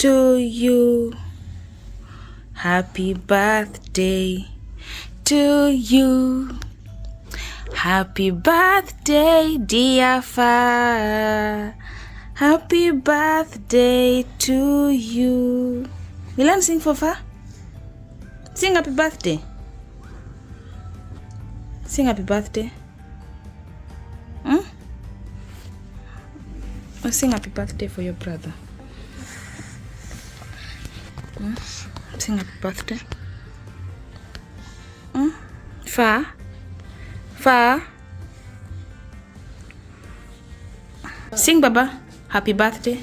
to you. Happy birthday to you. Happy birthday, dear Fa. Happy birthday to you. Milan, sing for Fa. Sing happy birthday. Sing happy birthday. Sing happy birthday for your brother. Sing happy birthday. Fa. Sing, Baba. Happy birthday.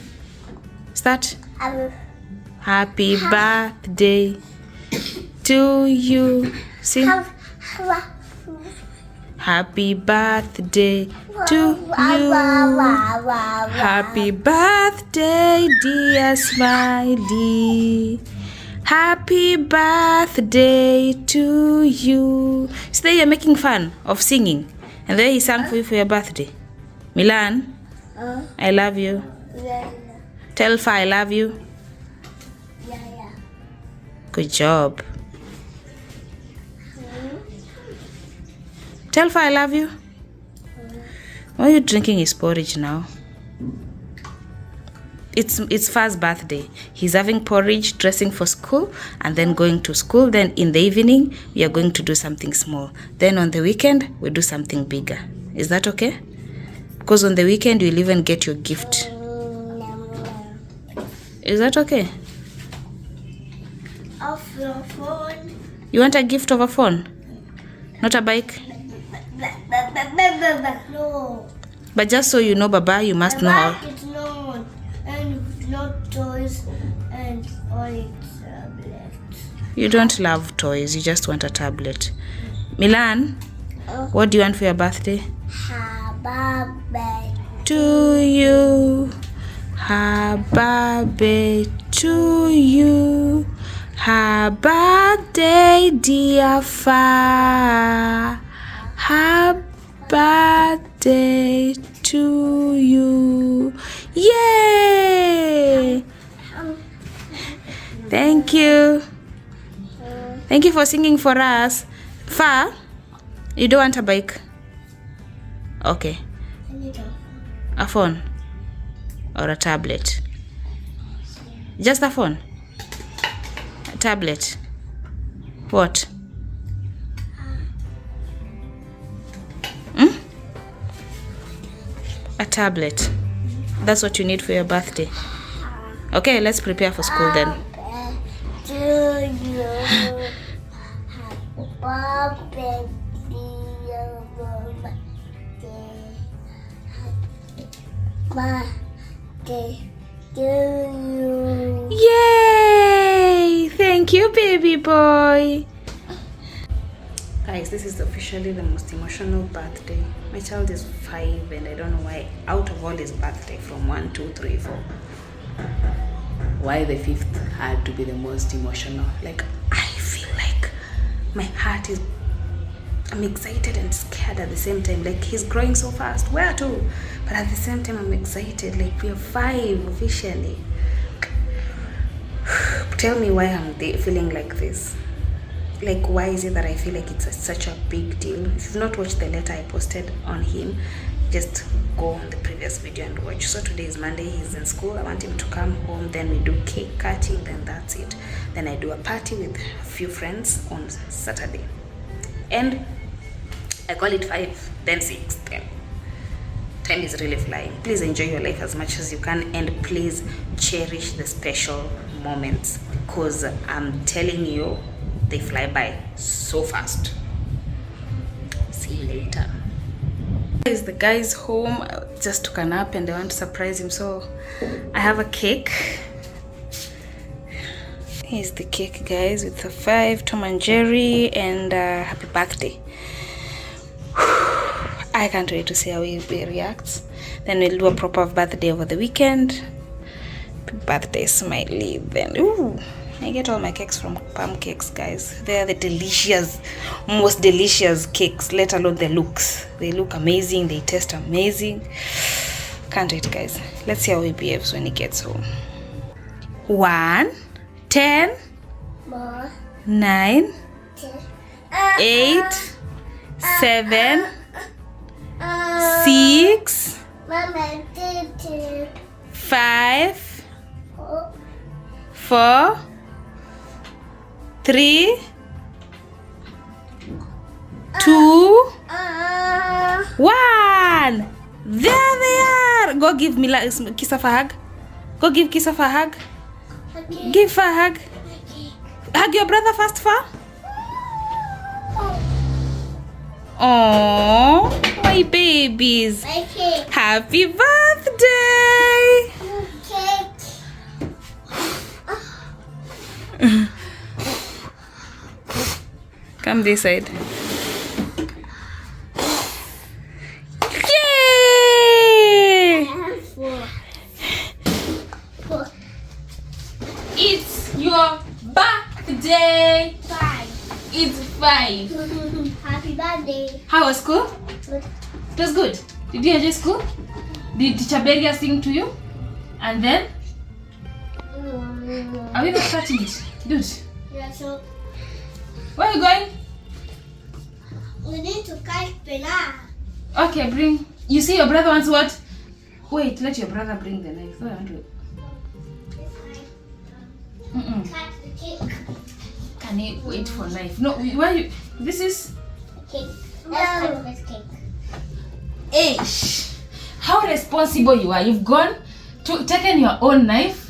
Start. Happy birthday to you. Sing. Happy birthday to you. Happy birthday, dear Smiley. Happy birthday to you. So there you're making fun of singing. And there he sang for you for your birthday. Milan, I love you. Tell Fa I love you. Good job. Tell Fa I love you. Why are you drinking his porridge now? It's Fa's birthday. He's having porridge, dressing for school, and then going to school. Then in the evening, we are going to do something small. Then on the weekend, we do something bigger. Is that okay? Because on the weekend, you'll even get your gift. Is that okay? Of your phone. You want a gift of a phone? Not a bike? No. But just so you know, Baba, you must know how. It's not. And not toys and all its tablets. You don't love toys. You just want a tablet. Milan, what do you want for your birthday? Happy birthday To you. Happy birthday to you. Happy birthday, dear Fa. Happy birthday to you. Yay! Thank you. Thank you for singing for us. Fa, you don't want a bike? Okay. A phone or a tablet? Just a phone? A tablet? What? A tablet. That's what you need for your birthday. Okay, let's prepare for school then. to you. Happy birthday, dear birthday to you. Yay! Thank you, baby boy. Guys, this is officially the most emotional birthday. My child is 5 and I don't know why, out of all his birthday from 1, 2, 3, 4, why the 5th had to be the most emotional. Like, I feel like my heart is, I'm excited and scared at the same time. Like, he's growing so fast. Where to? But at the same time, I'm excited. Like, we are 5 officially. Tell me why I'm feeling like this. Like, why is it that I feel like it's such a big deal? If you've not watched the letter I posted on him, just go on the previous video and watch. So today is Monday, he's in school. I want him to come home, then we do cake cutting, then that's it. Then I do a party with a few friends on Saturday. And I call it 5, then 6, 10. Time is really flying. Please enjoy your life as much as you can, and please cherish the special moments, because I'm telling you, they fly by so fast. See you later. Guys, the guy's home. I just took a nap and I want to surprise him, so I have a cake. Here's the cake, guys, with the 5 Tom and Jerry and happy birthday. I can't wait to see how he reacts. Then we'll do a proper birthday over the weekend. Happy birthday, Smiley. Then I get all my cakes from Palm Cakes, guys. They are the delicious, most delicious cakes, let alone the looks. They look amazing, they taste amazing. Can't wait, guys. Let's see how he behaves when he gets home. 1, 10, More. 9, 8, 7, 6, Mama, 5, 4, 3, 2, 1. There they are. Go give Mila Kisaf a hug. Go give Kisaf a hug. Okay. Give her a hug. Hug your brother first, Fa. Oh, my babies. My cake. Happy birthday. Cake. Come this side. Yay! Four. It's your birthday. 5. It's 5. Happy birthday. How was school? Good. It was good. Did you enjoy school? Did Teacher Beria sing to you? And then? Are we not starting it? Dude, Yeah, so where are you going? we need to catch Bella. Okay, bring. You see your brother wants what? Wait, let your brother bring the knife. Oh, I want to. Catch the cake. Can you wait for knife? No, why you? This is. Cake. Let's cut this cake. Ish. How responsible you are. You've gone to taken your own knife.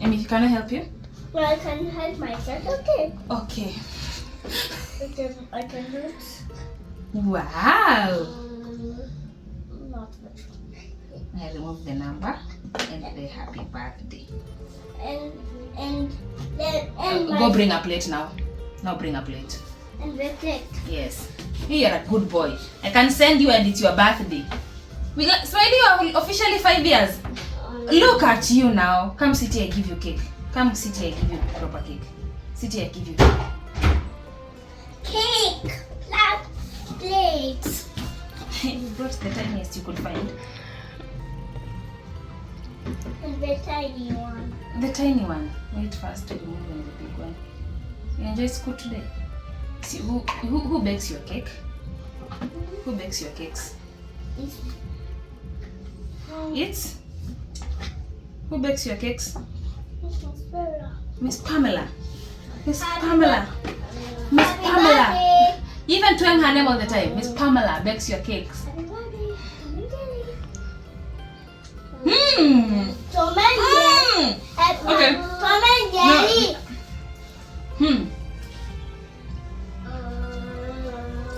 Amy, can I help you? Well, I can help myself. Okay. Okay. I can do it. Wow. Not much. I remove the number and the happy birthday. And then Go bring a plate now. Now bring a plate. and the cake. Yes. You are a good boy. I can send you and it's your birthday. We got Smiley, you are officially 5 years. Look at you now. Come sit here, I give you cake. Come sit here, I give you proper cake. Sit here, I give you cake. Cake. Flat plates. You brought the tiniest you could find. And the tiny one. The tiny one. Wait first to remove the big one. You enjoy school today? See who bakes your cake? Who bakes your cakes? It's who bakes your cakes? Miss Pamela. Miss Pamela. Miss Happy Pamela. birthday. You even twang her name all the time. Miss Pamela bakes your cakes. Happy birthday. Happy birthday. Tom and Jerry. Okay. Tom and Jerry.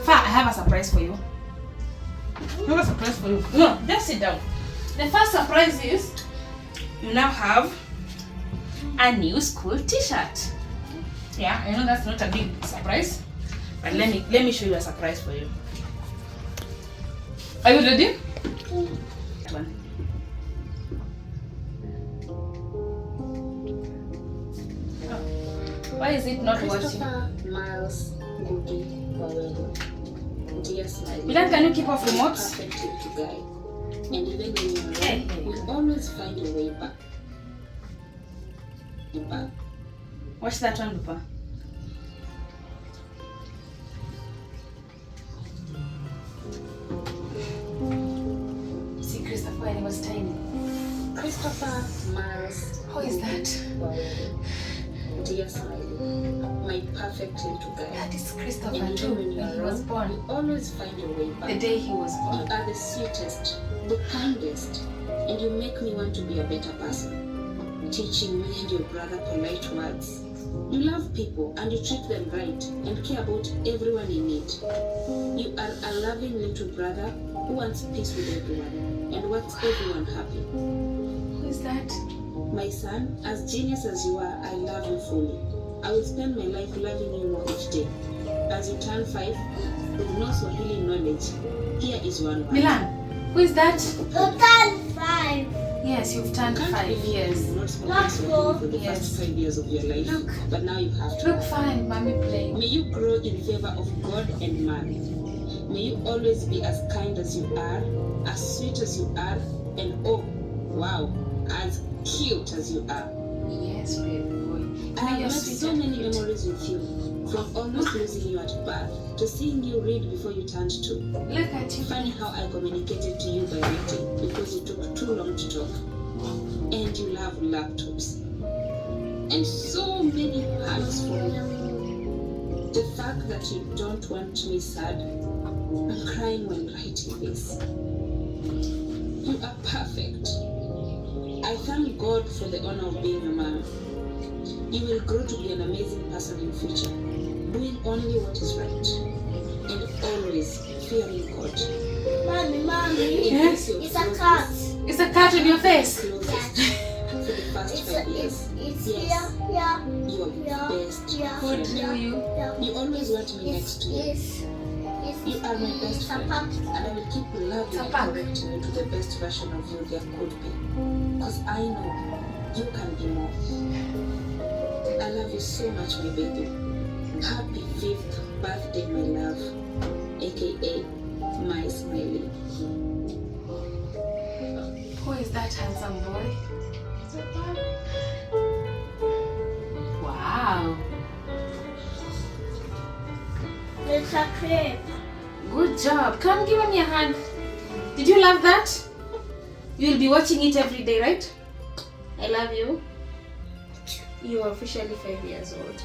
Fa, I have a surprise for you. I have a surprise for you. No, just sit down. The first surprise is you now have a new school t-shirt. Yeah, I know that's not a big surprise, but let me show you a surprise for you. Are you ready? One. Oh. Why is it not watching? Christopher, Miles, Goody, Powell, dear Smiley. Milan, can you keep off remote? Perfect little guy. And even when you're wrong, Hey. you always find a way back. Watch that one, Lupa. See, Christopher when he was tiny. Christopher, Miles, How is that? Powell, dear Smiley, my perfect little guy. That is Christopher And too, even when when you're he was wrong, born. you always find a way back. The day he was You born. are the sweetest, the kindest, and you make me want to be a better person. Teaching me and your brother polite words. You love people and you treat them right and care about everyone in need. You are a loving little brother who wants peace with everyone and wants everyone happy. Who is that? My son, as genius as you are, I love you fully. I will spend my life loving you more each day. As you turn 5, with no Swahili knowledge, here is one word. Milan, who is that? Total 5. Yes, you've turned 5 years. You've not spoken Not Swahili for the Yes. first 5 years of your life, Look. but now you have to. Look fine, mommy playing. May you grow in favor of God and man. May you always be as kind as you are, as sweet as you are, and oh, great as you are. Yes, baby boy. I have made so many memories with you, from almost losing you at birth to seeing you read before you turned 2. Look at you. Funny how I communicated to you by writing because you took too long to talk. And you love laptops. And so many hugs for me. The fact that you don't want me sad, I'm crying when writing this. You are perfect. I thank God for the honor of being your mom. You will grow to be an amazing person in future, doing only what is right, and always fearing God. Mommy, Yes. it's a cat. It's a cat on your face. Closest for the past 5 years. It's Yes. here. You are my best Yeah. Who friend. drew you? You always want me next to you. You are my best friend, and I will keep loving and correcting you to the best version of you there could be. Because I know you can be more. I love you so much, my baby. Happy 5th birthday, my love, aka my Smiley. Who is that handsome boy? Wow. It's a crepe. Good job. Come give me a hug. Did you love that? You'll be watching it every day, right? I love you. You are officially 5 years old.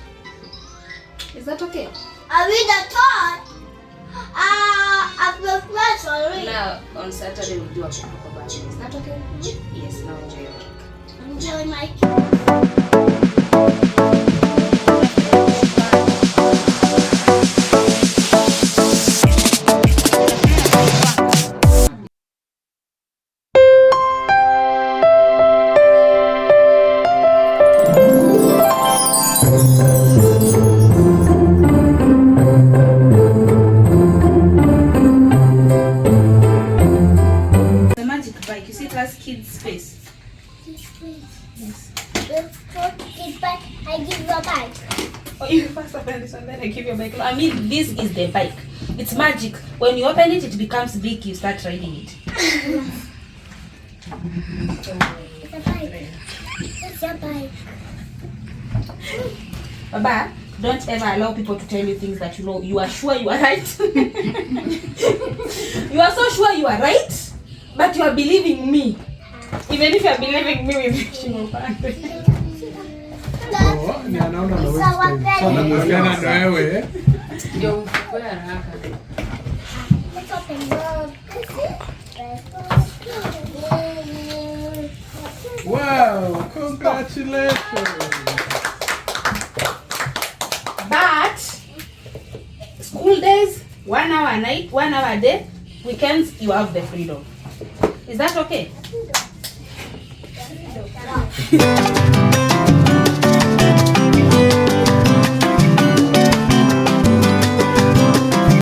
Is that okay? Are we the toy? I've been friends already. Now, on Saturday, we'll do a Coco birthday. Is that okay? Yes, now enjoy your cake. Enjoy my cake. The magic bike, you see it has kids space. Yes. Before it back, I give you a bike. Oh, you first open this one, then I give you a bike. I mean, this is the bike. It's magic. When you open it, it becomes big. You start riding it. It's a bike. It's a bike. Baba, don't ever allow people to tell you things that you know. You are sure you are right. You are so sure you are right, but you are believing me. Even if you are believing me with Ni anaona sana kuhusiana na wewe. ndio mfukwe haraka. Let's open the Wow, congratulations. But school days, 1 hour a night, 1 hour a day. Weekends, you have the freedom. Is that okay?